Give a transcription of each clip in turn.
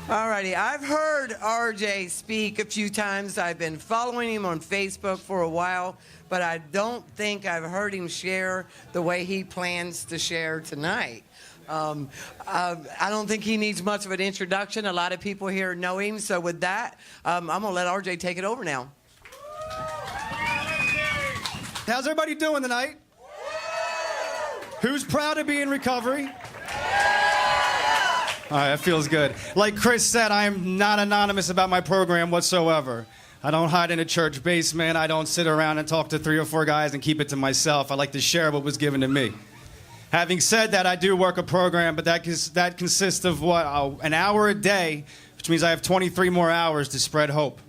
All righty. I've heard RJ speak a few times. I've been following him on Facebook for a while, but I don't think I've heard him share the way he plans to share tonight. I don't think he needs much of an introduction. A lot of people here know him. So with that, I'm going to let RJ take it over now. How's everybody doing tonight? Who's proud to be in recovery? All right, that feels good. Like Chris said, I am not anonymous about my program whatsoever. I don't hide in a church basement. I don't sit around and talk to 3 or 4 guys and keep it to myself. I like to share what was given to me. Having said that, I do work a program, but that consists of what, an hour a day, which means I have 23 more hours to spread hope.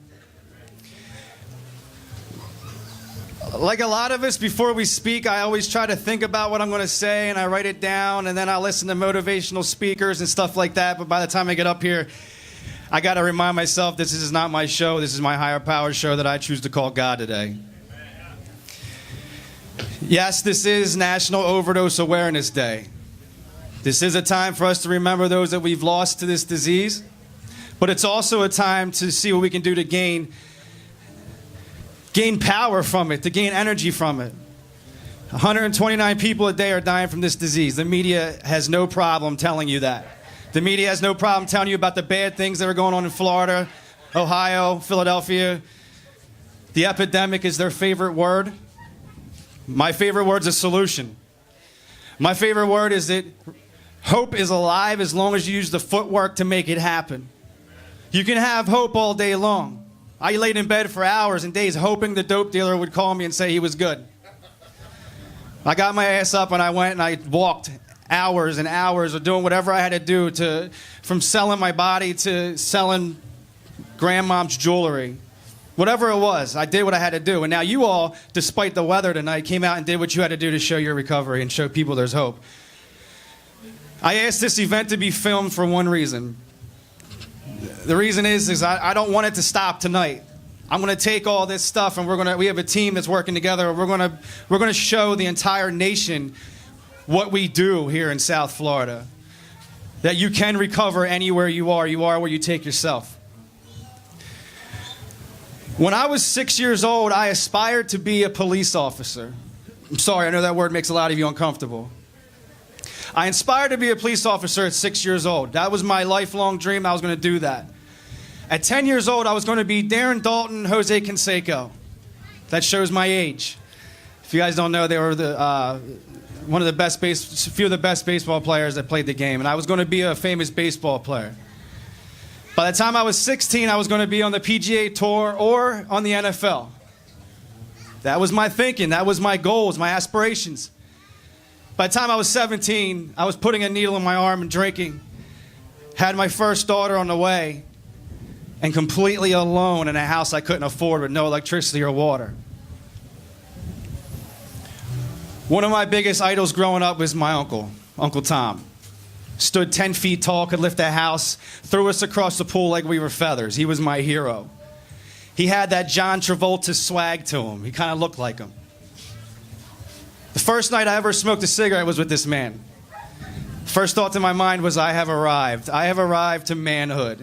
Like a lot of us, before we speak, I always try to think about what I'm going to say, and I write it down, and then I listen to motivational speakers and stuff like that. But by the time I get up here, I got to remind myself this is not my show. This is my higher power show that I choose to call God today. Yes, this is National Overdose Awareness Day. This is a time for us to remember those that we've lost to this disease, but it's also a time to see what we can do to gain power from it, to gain energy from it. 129 people a day are dying from this disease. The media has no problem telling you that. The media has no problem telling you about the bad things that are going on in Florida, Ohio, Philadelphia. The epidemic is their favorite word. My favorite word is solution. My favorite word is that hope is alive as long as you use the footwork to make it happen. You can have hope all day long. I laid in bed for hours and days hoping the dope dealer would call me and say he was good. I got my ass up and I went and I walked hours and hours of doing whatever I had to do, from selling my body to selling grandmom's jewelry. Whatever it was, I did what I had to do. And now you all, despite the weather tonight, came out and did what you had to do to show your recovery and show people there's hope. I asked this event to be filmed for one reason. The reason is I don't want it to stop tonight. I'm going to take all this stuff and we have a team that's working together. We're going to show the entire nation what we do here in South Florida. That you can recover anywhere you are. You are where you take yourself. When I was 6 years old, I aspired to be a police officer. I'm sorry, I know that word makes a lot of you uncomfortable. I aspired to be a police officer at 6 years old. That was my lifelong dream. I was going to do that. At 10 years old, I was going to be Darren Dalton, Jose Canseco. That shows my age. If you guys don't know, they were few of the best baseball players that played the game. And I was going to be a famous baseball player. By the time I was 16, I was going to be on the PGA Tour or on the NFL. That was my thinking. That was my goals, my aspirations. By the time I was 17, I was putting a needle in my arm and drinking. Had my first daughter on the way. And completely alone in a house I couldn't afford with no electricity or water. One of my biggest idols growing up was my uncle, Uncle Tom. Stood 10 feet tall, could lift a house, threw us across the pool like we were feathers. He was my hero. He had that John Travolta swag to him. He kind of looked like him. The first night I ever smoked a cigarette was with this man. First thought to my mind was, I have arrived. I have arrived to manhood.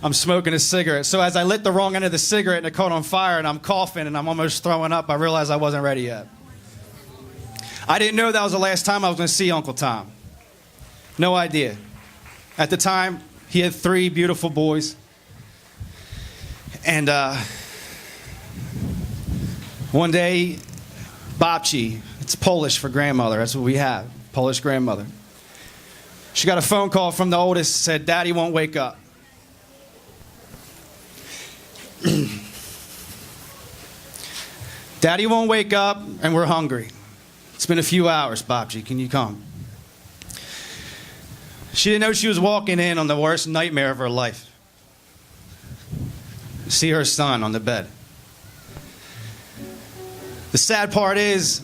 I'm smoking a cigarette. So as I lit the wrong end of the cigarette and it caught on fire and I'm coughing and I'm almost throwing up, I realized I wasn't ready yet. I didn't know that was the last time I was going to see Uncle Tom. No idea. At the time, he had 3 beautiful boys. And one day, babci, it's Polish for grandmother. That's what we have, Polish grandmother. She got a phone call from the oldest, said, Daddy won't wake up. Daddy won't wake up and we're hungry. It's been a few hours, babci, can you come? She didn't know she was walking in on the worst nightmare of her life. See her son on the bed. The sad part is,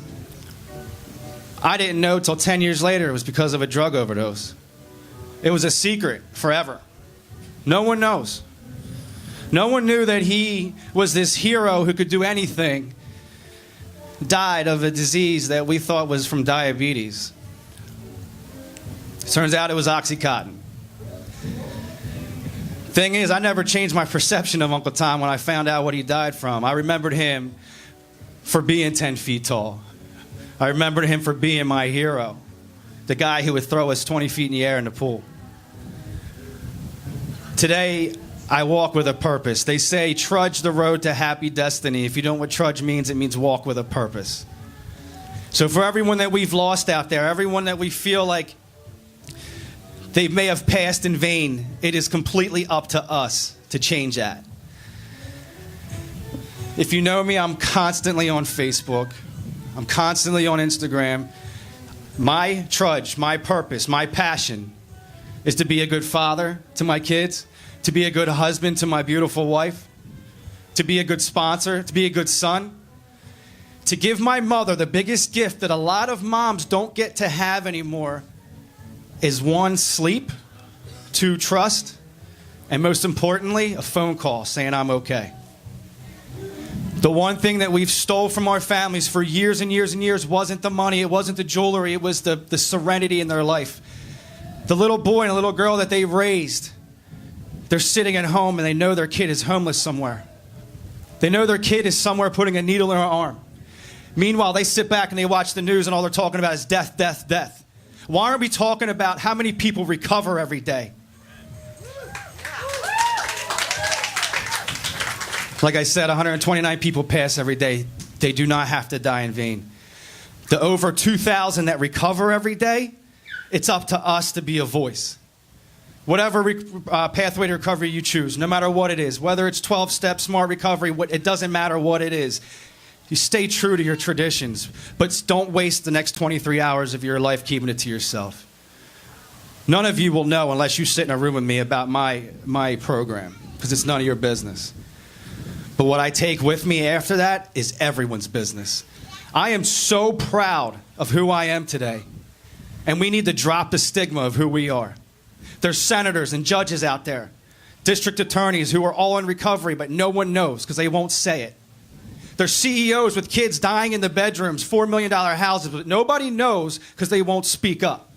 I didn't know till 10 years later it was because of a drug overdose. It was a secret forever. No one knows. No one knew that he was this hero who could do anything. Died of a disease that we thought was from diabetes. Turns out it was Oxycontin. Thing is, I never changed my perception of Uncle Tom when I found out what he died from. I remembered him for being 10 feet tall. I remembered him for being my hero, the guy who would throw us 20 feet in the air in the pool. Today, I walk with a purpose. They say, trudge the road to happy destiny. If you don't know what trudge means, it means walk with a purpose. So for everyone that we've lost out there, everyone that we feel like they may have passed in vain, it is completely up to us to change that. If you know me, I'm constantly on Facebook. I'm constantly on Instagram. My trudge, my purpose, my passion is to be a good father to my kids, to be a good husband to my beautiful wife, to be a good sponsor, to be a good son, to give my mother the biggest gift that a lot of moms don't get to have anymore is 1, sleep, 2, trust, and most importantly, a phone call saying I'm okay. The one thing that we've stole from our families for years and years and years wasn't the money, it wasn't the jewelry, it was the serenity in their life. The little boy and the little girl that they raised, they're sitting at home and they know their kid is homeless somewhere. They know their kid is somewhere putting a needle in her arm. Meanwhile, they sit back and they watch the news and all they're talking about is death, death, death. Why aren't we talking about how many people recover every day? Like I said, 129 people pass every day. They do not have to die in vain. The over 2,000 that recover every day, it's up to us to be a voice. Whatever pathway to recovery you choose, no matter what it is, whether it's 12-step smart recovery, it doesn't matter what it is. You stay true to your traditions, but don't waste the next 23 hours of your life keeping it to yourself. None of you will know unless you sit in a room with me about my program, because it's none of your business. But what I take with me after that is everyone's business. I am so proud of who I am today, and we need to drop the stigma of who we are. There's senators and judges out there, district attorneys who are all in recovery, but no one knows because they won't say it. There's CEOs with kids dying in the bedrooms, $4 million houses, but nobody knows because they won't speak up.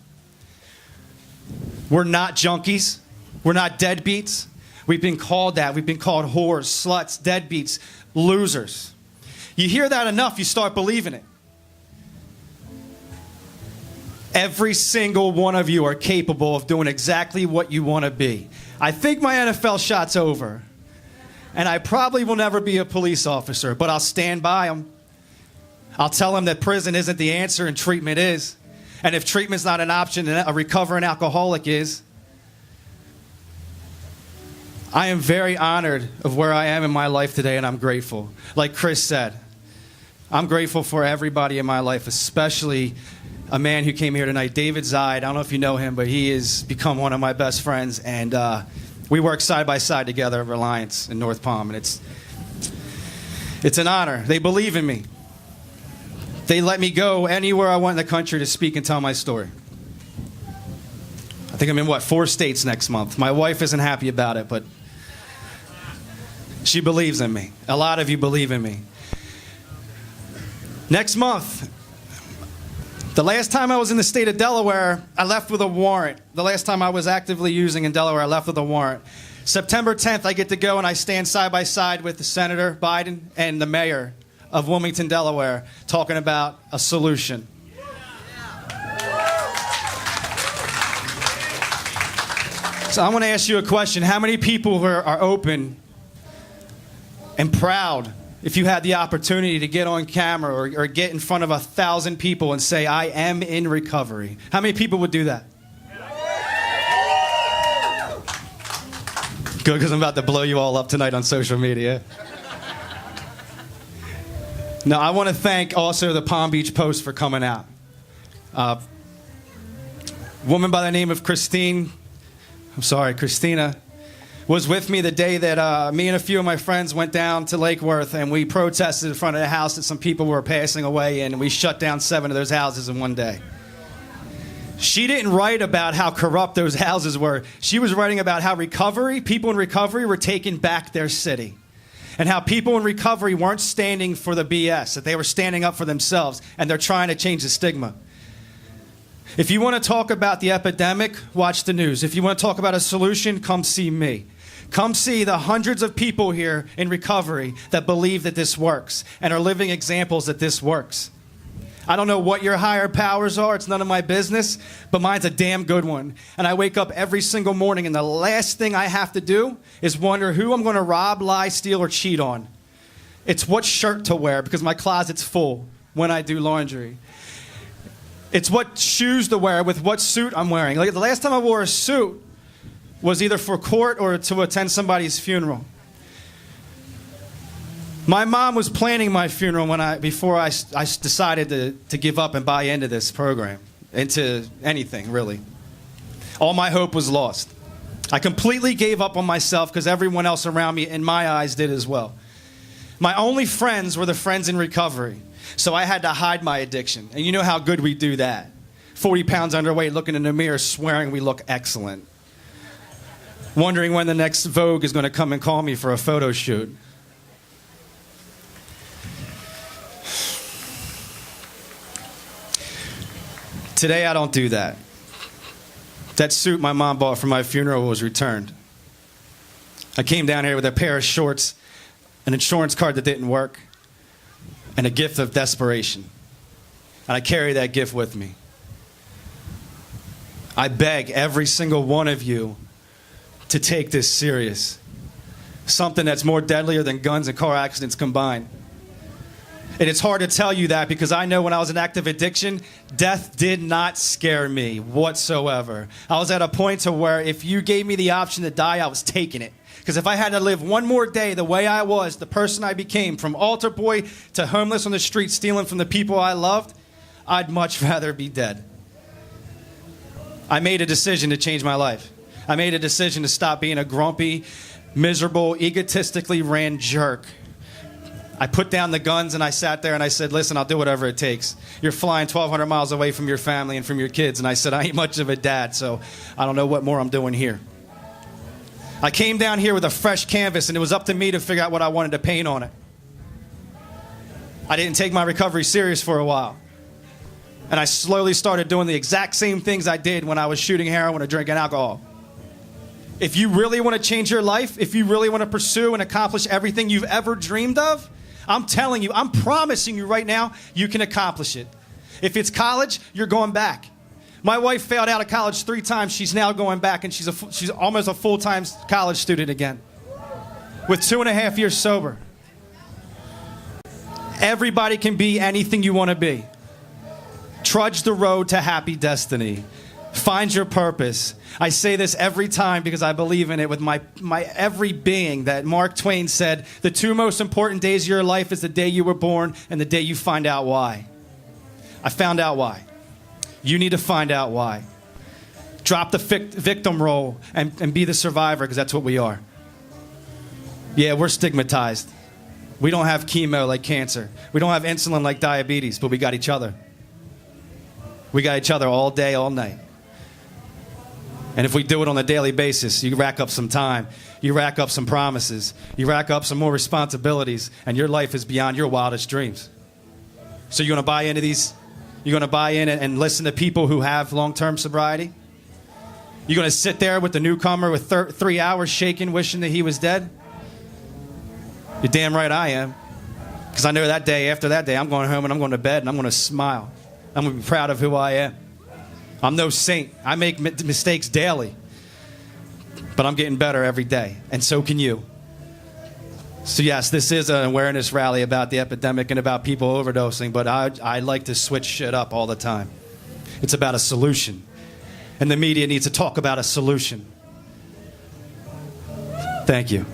We're not junkies. We're not deadbeats. We've been called that. We've been called whores, sluts, deadbeats, losers. You hear that enough, you start believing it. Every single one of you are capable of doing exactly what you want to be. I think my NFL shot's over. And I probably will never be a police officer, but I'll stand by them. I'll tell them that prison isn't the answer and treatment is. And if treatment's not an option, then a recovering alcoholic is. I am very honored of where I am in my life today, and I'm grateful. Like Chris said, I'm grateful for everybody in my life, especially a man who came here tonight, David Zide. I don't know if you know him, but he has become one of my best friends, and we work side by side together at Reliance in North Palm, and it's an honor. They believe in me. They let me go anywhere I want in the country to speak and tell my story. I think I'm in, 4 states next month. My wife isn't happy about it, but she believes in me. A lot of you believe in me. Next month, the last time I was in the state of Delaware, I left with a warrant. The last time I was actively using in Delaware, I left with a warrant. September 10th, I get to go and I stand side by side with the Senator Biden and the mayor of Wilmington, Delaware, talking about a solution. So I want to ask you a question. How many people are open and proud if you had the opportunity to get on camera or get in front of 1,000 people and say, I am in recovery? How many people would do that? Good, because I'm about to blow you all up tonight on social media. Now, I want to thank also the Palm Beach Post for coming out. A woman by the name of Christina, was with me the day that me and a few of my friends went down to Lake Worth and we protested in front of the house that some people were passing away, and we shut down 7 of those houses in one day. She didn't write about how corrupt those houses were. She was writing about how people in recovery were taking back their city, and how people in recovery weren't standing for the BS, that they were standing up for themselves, and they're trying to change the stigma. If you want to talk about the epidemic, watch the news. If you want to talk about a solution, come see me. Come see the hundreds of people here in recovery that believe that this works and are living examples that this works. I don't know what your higher powers are. It's none of my business, but mine's a damn good one. And I wake up every single morning, and the last thing I have to do is wonder who I'm going to rob, lie, steal, or cheat on. It's what shirt to wear because my closet's full when I do laundry. It's what shoes to wear with what suit I'm wearing. Like the last time I wore a suit was either for court or to attend somebody's funeral. My mom was planning my funeral before I decided to give up and buy into this program, into anything, really. All my hope was lost. I completely gave up on myself because everyone else around me, in my eyes, did as well. My only friends were the friends in recovery, so I had to hide my addiction. And you know how good we do that. 40 pounds underweight, looking in the mirror, swearing we look excellent. Wondering when the next Vogue is going to come and call me for a photo shoot. Today, I don't do that. That suit my mom bought for my funeral was returned. I came down here with a pair of shorts, an insurance card that didn't work, and a gift of desperation. And I carry that gift with me. I beg every single one of you to take this serious. Something that's more deadlier than guns and car accidents combined. And it's hard to tell you that because I know when I was in active addiction, death did not scare me whatsoever. I was at a point to where if you gave me the option to die, I was taking it. Because if I had to live one more day the way I was, the person I became, from altar boy to homeless on the street stealing from the people I loved, I'd much rather be dead. I made a decision to change my life. I made a decision to stop being a grumpy, miserable, egotistically ran jerk. I put down the guns and I sat there and I said, listen, I'll do whatever it takes. You're flying 1,200 miles away from your family and from your kids. And I said, I ain't much of a dad, so I don't know what more I'm doing here. I came down here with a fresh canvas and it was up to me to figure out what I wanted to paint on it. I didn't take my recovery serious for a while. And I slowly started doing the exact same things I did when I was shooting heroin or drinking alcohol. If you really want to change your life, if you really want to pursue and accomplish everything you've ever dreamed of, I'm telling you, I'm promising you right now, you can accomplish it. If it's college, you're going back. My wife failed out of college 3 times. She's now going back, and she's almost a full-time college student again with 2.5 years sober. Everybody can be anything you want to be. Trudge the road to happy destiny. Find your purpose. I say this every time because I believe in it with my every being, that Mark Twain said, the 2 most important days of your life is the day you were born and the day you find out why. I found out why. You need to find out why. Drop the victim role and be the survivor, because that's what we are. Yeah, we're stigmatized. We don't have chemo like cancer. We don't have insulin like diabetes, but we got each other. We got each other all day, all night. And if we do it on a daily basis, you rack up some time, you rack up some promises, you rack up some more responsibilities, and your life is beyond your wildest dreams. So you're going to buy into these? You're going to buy in and listen to people who have long-term sobriety? You're going to sit there with the newcomer with 3 hours shaking, wishing that he was dead? You're damn right I am. Because I know that day, after that day, I'm going home and I'm going to bed and I'm going to smile. I'm going to be proud of who I am. I'm no saint. I make mistakes daily. But I'm getting better every day. And so can you. So yes, this is an awareness rally about the epidemic and about people overdosing. But I like to switch shit up all the time. It's about a solution. And the media needs to talk about a solution. Thank you.